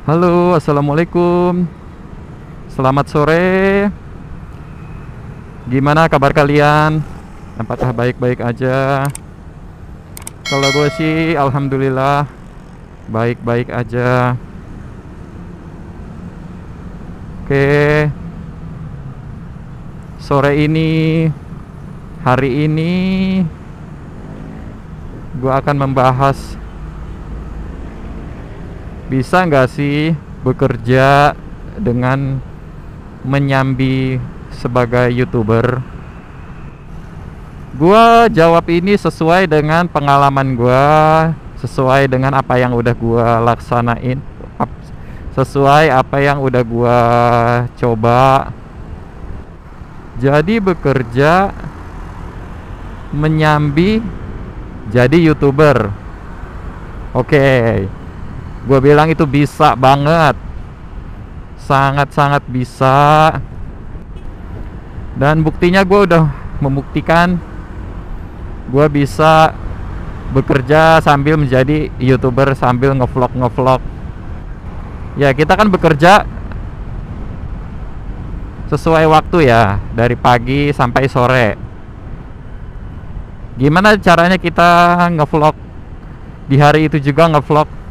Halo, assalamualaikum. Selamat sore. Gimana kabar kalian? Apakah baik-baik aja? Kalau gue sih alhamdulillah baik-baik aja. Oke. Sore ini, hari ini gue akan membahas, bisa nggak sih bekerja dengan menyambi sebagai YouTuber? Gua jawab ini sesuai dengan pengalaman gua, sesuai dengan apa yang udah gua laksanain, sesuai apa yang udah gua coba. Jadi bekerja menyambi jadi YouTuber. Oke. Gue bilang itu bisa banget, sangat-sangat bisa. Dan buktinya gue udah membuktikan gue bisa bekerja sambil menjadi YouTuber, sambil ngevlog. Ya kita kan bekerja sesuai waktu ya, dari pagi sampai sore. Gimana caranya kita ngevlog di hari itu juga ngevlog?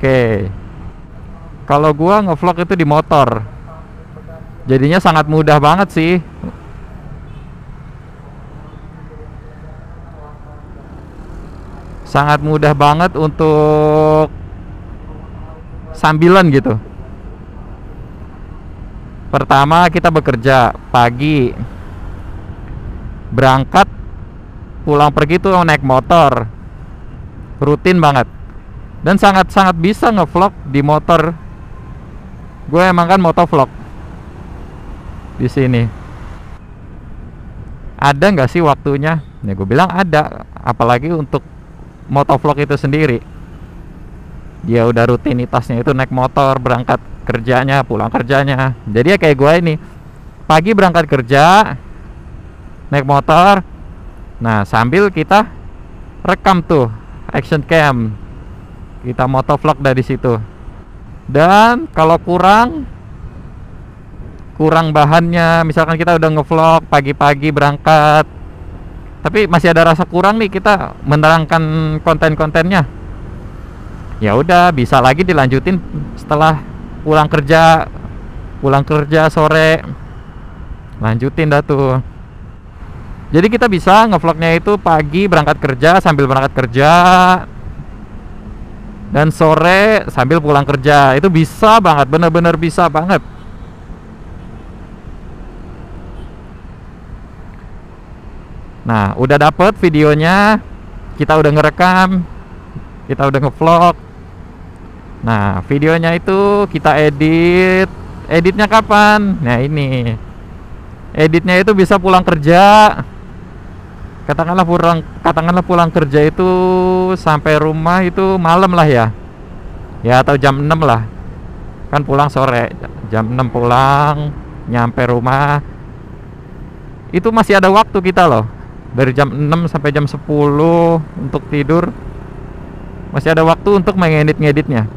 Oke, kalau gua ngevlog itu di motor, jadinya sangat mudah banget sih. Sangat mudah banget untuk sambilan gitu. Pertama kita bekerja pagi, berangkat, pulang pergi tuh naik motor, rutin banget. Dan sangat-sangat bisa ngevlog di motor. Gue emang kan motovlog di sini. Ada nggak sih waktunya? Ya gue bilang ada. Apalagi untuk motovlog itu sendiri. Dia udah rutinitasnya itu naik motor, berangkat kerjanya, pulang kerjanya. Jadi ya kayak gue ini, pagi berangkat kerja, naik motor. Nah sambil kita rekam tuh, action cam, kita motovlog dari situ. Dan kalau kurang bahannya, misalkan kita udah ngevlog pagi-pagi berangkat, tapi masih ada rasa kurang nih kita menerangkan konten-kontennya, ya udah bisa lagi dilanjutin setelah pulang kerja sore, lanjutin dah tuh. Jadi kita bisa ngevlognya itu pagi berangkat kerja, sambil berangkat kerja, dan sore sambil pulang kerja. Itu bisa banget, bener-bener bisa banget. Nah udah dapet videonya, kita udah ngerekam, kita udah ngevlog. Nah videonya itu kita editnya kapan? Nah ini editnya itu bisa pulang kerja. Katakanlah pulang kerja itu sampai rumah itu malam lah ya. Ya atau jam 6 lah. Kan pulang sore, jam 6 pulang, nyampe rumah. Itu masih ada waktu kita loh. Dari jam 6 sampai jam 10 untuk tidur. Masih ada waktu untuk mengedit-ngeditnya.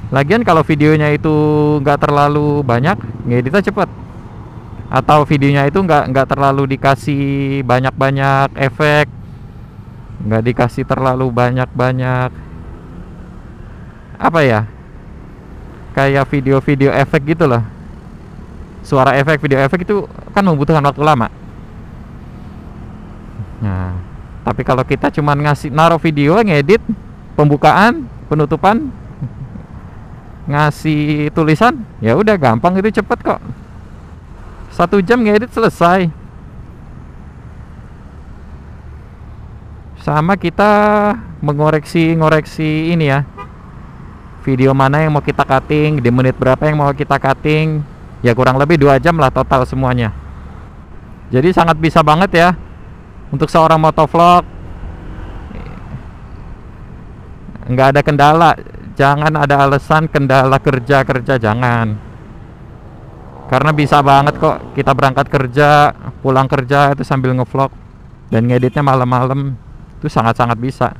Lagian kalau videonya itu nggak terlalu banyak, ngeditnya cepet. Atau videonya itu nggak terlalu dikasih banyak-banyak efek, nggak dikasih terlalu banyak-banyak apa ya, kayak video-video efek gitu loh, suara efek, video efek itu kan membutuhkan waktu lama. Nah tapi kalau kita cuman naruh video, ngedit, pembukaan, penutupan, ngasih tulisan, ya udah gampang, itu cepet kok. 1 jam ngedit selesai. Sama kita mengoreksi ini ya, video mana yang mau kita cutting, di menit berapa yang mau kita cutting. Ya kurang lebih 2 jam lah total semuanya. Jadi sangat bisa banget ya untuk seorang motovlog. Nggak ada kendala. Jangan ada alasan kendala kerja, jangan. Karena bisa banget kok kita berangkat kerja, pulang kerja itu sambil ngevlog, dan ngeditnya malam-malam. Itu sangat-sangat bisa.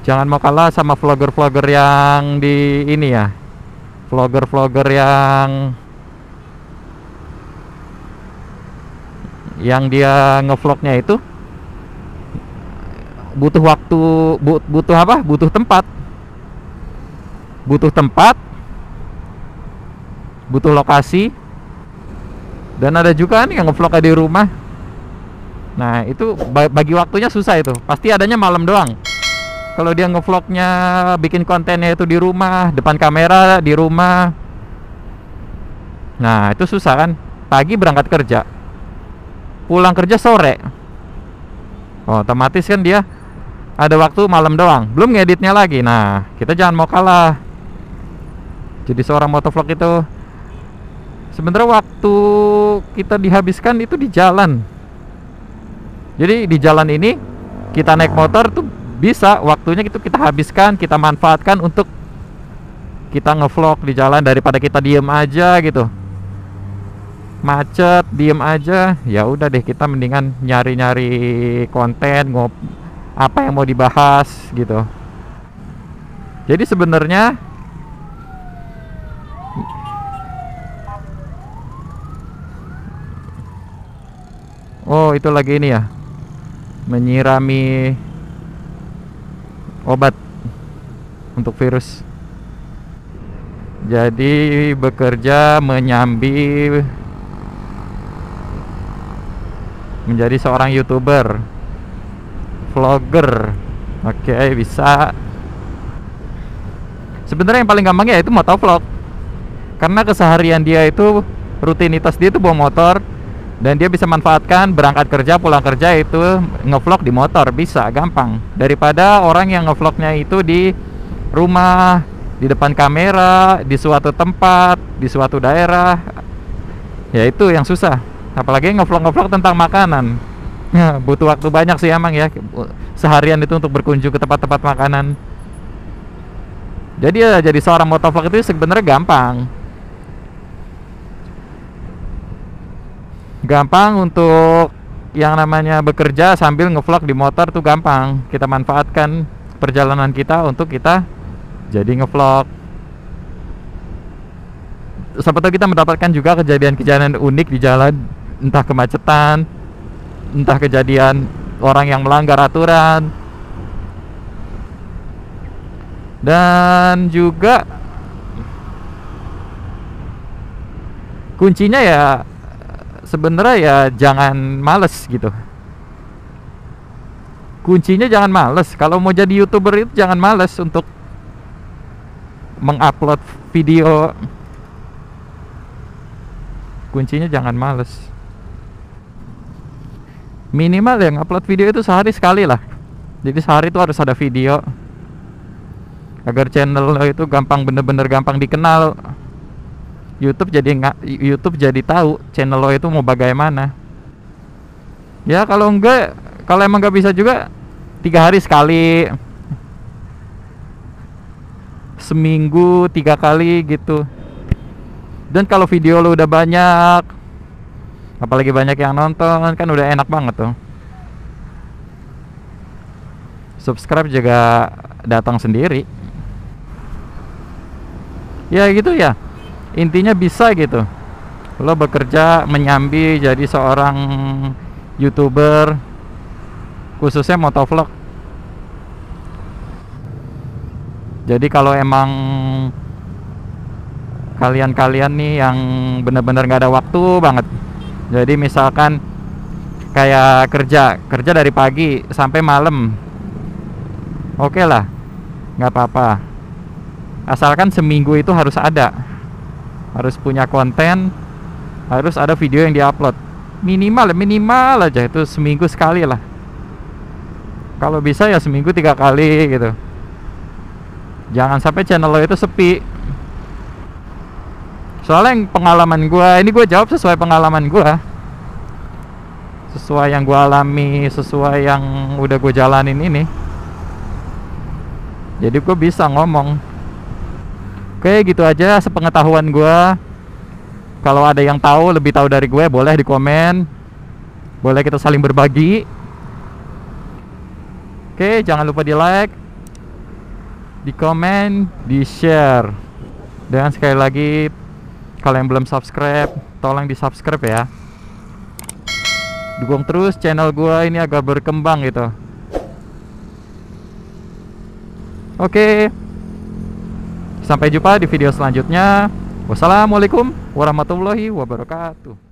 Jangan mau kalah sama vlogger-vlogger yang di ini ya, vlogger-vlogger yang dia ngevlognya itu butuh waktu, butuh apa? Butuh tempat, butuh lokasi, dan ada juga nih yang ngevlognya di rumah. Nah itu bagi waktunya susah, itu pasti adanya malam doang. Kalau dia ngevlognya, bikin kontennya itu di rumah, depan kamera di rumah, nah itu susah kan. Pagi berangkat kerja, pulang kerja sore, otomatis kan dia ada waktu malam doang, belum ngeditnya lagi. Nah kita jangan mau kalah. Jadi seorang motovlog itu sebenarnya waktu kita dihabiskan itu di jalan. Jadi di jalan ini kita naik motor tuh bisa waktunya itu kita habiskan, kita manfaatkan untuk kita ngevlog di jalan, daripada kita diem aja gitu, macet diem aja. Ya udah deh, kita mendingan nyari-nyari konten, apa yang mau dibahas gitu. Jadi sebenarnya itu lagi ini ya, menyirami obat untuk virus. Jadi bekerja menyambi menjadi seorang YouTuber, vlogger. Oke, bisa. Sebenarnya yang paling gampang ya itu motovlog, karena keseharian dia itu, rutinitas dia itu bawa motor, dan dia bisa manfaatkan berangkat kerja, pulang kerja itu ngevlog di motor, bisa gampang, daripada orang yang ngevlognya itu di rumah, di depan kamera, di suatu tempat, di suatu daerah. Ya itu yang susah, apalagi ngevlog tentang makanan. Butuh waktu banyak sih emang ya, seharian itu untuk berkunjung ke tempat-tempat makanan. Jadi ya, jadi seorang motovlog itu sebenarnya gampang untuk yang namanya bekerja sambil ngevlog di motor tuh gampang. Kita manfaatkan perjalanan kita untuk kita jadi ngevlog. Siapa tahu kita mendapatkan juga kejadian-kejadian unik di jalan, entah kemacetan, entah kejadian orang yang melanggar aturan. Dan juga kuncinya ya sebenarnya ya jangan males gitu. Kuncinya jangan males. Kalau mau jadi YouTuber itu jangan males untuk mengupload video. Kuncinya jangan males. Minimal yang upload video itu sehari sekali lah. Jadi sehari itu harus ada video, agar channel itu gampang, bener-bener gampang dikenal. YouTube jadi tahu channel lo itu mau bagaimana. Ya kalau emang nggak bisa juga 3 hari sekali, seminggu 3 kali gitu. Dan kalau video lo udah banyak, apalagi banyak yang nonton, kan udah enak banget tuh. Subscribe juga datang sendiri. Ya gitu ya, intinya bisa gitu lo bekerja menyambi jadi seorang YouTuber, khususnya motovlog. Jadi kalau emang kalian nih yang bener-bener gak ada waktu banget, jadi misalkan kayak kerja dari pagi sampai malam, oke lah, nggak apa-apa, asalkan seminggu itu harus punya konten, harus ada video yang diupload, minimal aja itu seminggu sekali lah. Kalau bisa ya seminggu 3 kali gitu. Jangan sampai channel lo itu sepi. Soalnya yang pengalaman gue jawab sesuai pengalaman gue, sesuai yang gue alami, sesuai yang udah gue jalanin ini. Jadi gue bisa ngomong. Oke, gitu aja sepengetahuan gue. Kalau ada yang lebih tahu dari gue, boleh di komen, boleh kita saling berbagi. Oke, jangan lupa di like, di komen, di share. Dan sekali lagi, kalau yang belum subscribe, tolong di subscribe ya. Dukung terus channel gua ini agar berkembang gitu. Oke, sampai jumpa di video selanjutnya. Wassalamualaikum warahmatullahi wabarakatuh.